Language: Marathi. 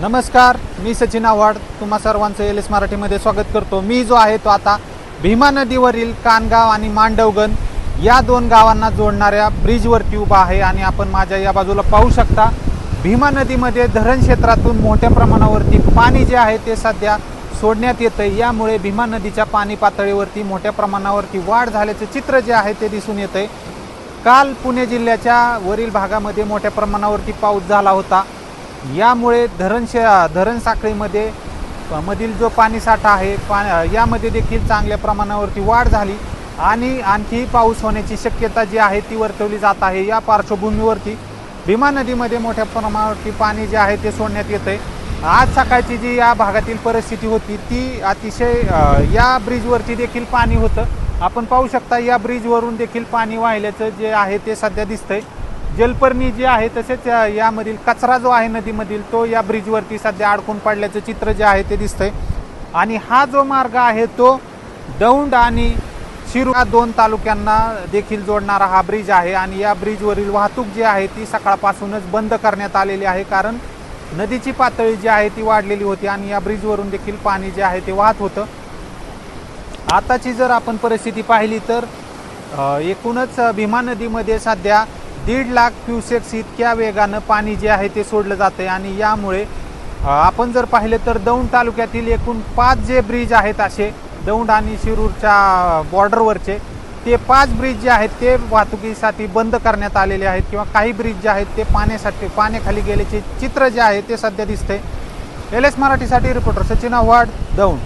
नमस्कार, मी सचिन आव्हाड तुम्हा सर्वांचं एल एस मराठीमध्ये स्वागत करतो। मी जो आहे तो आता भीमा नदीवरील कानगाव आणि मांडवगण या दोन गावांना जोडणाऱ्या ब्रिजवरती उभा आहे आणि आपण माझ्या या बाजूला पाहू शकता भीमा नदीमध्ये धरण क्षेत्रातून मोठ्या प्रमाणावरती पाणी जे आहे ते सध्या सोडण्यात येतं। यामुळे भीमा नदीच्या पाणी पातळीवरती मोठ्या प्रमाणावरती वाढ झाल्याचे चित्र जे आहे ते दिसून येते। काल पुणे जिल्ह्याच्या वरील भागामध्ये मोठ्या प्रमाणावरती पाऊस झाला होता। यामुळे धरण साखळीमध्ये मधील जो पाणी साठा आहे यामध्ये देखील चांगल्या प्रमाणावरती वाढ झाली आणि आणखी पाऊस होण्याची शक्यता जी आहे ती वर्तवली जात आहे। या पार्श्वभूमीवरती भीमा नदीमध्ये मोठ्या प्रमाणावरती पाणी जे आहे ते सोडण्यात येते। आज सकाळची जी या भागातील परिस्थिती होती ती अतिशय या ब्रिजवरती देखील पाणी होतं। आपण पाहू शकता या ब्रिजवरून देखील पाणी वाहिल्याचं जे आहे ते सध्या दिसतंय। जलपर्णी जी आहे तसेच यामधील कचरा जो आहे नदीमधील तो या ब्रिजवरती सध्या अडकून पडल्याचं चित्र जे आहे ते दिसतंय। आणि हा जो मार्ग आहे तो दौंड आणि शिरूर या दोन तालुक्यांना देखील जोडणारा हा ब्रिज आहे आणि या ब्रिजवरील वाहतूक जी आहे ती सकाळपासूनच बंद करण्यात आलेली आहे, कारण नदीची पातळी जी आहे ती वाढलेली होती आणि या ब्रिजवरून देखील पाणी जे आहे ते वाहत होतं। आताची जर आपण परिस्थिती पाहिली तर एकूणच भीमा नदीमध्ये सध्या 1.5 लाख क्युसेक्स इतक्या वेगानं पाणी जे आहे ते सोडलं जाते आणि यामुळे आपण जर पाहिले तर दौंड तालुक्यातील एकूण 5 जे ब्रिज आहेत असे दौंड आणि शिरूरच्या बॉर्डरवरचे ते 5 ब्रिज जे आहेत ते वाहतुकीसाठी बंद करण्यात आलेले आहेत किंवा काही ब्रिज जे आहेत ते पाण्याखाली गेल्याचे चित्र जे आहे ते सध्या दिसते। एल एस मराठीसाठी रिपोर्टर सचिन आव्हाड, दौंड।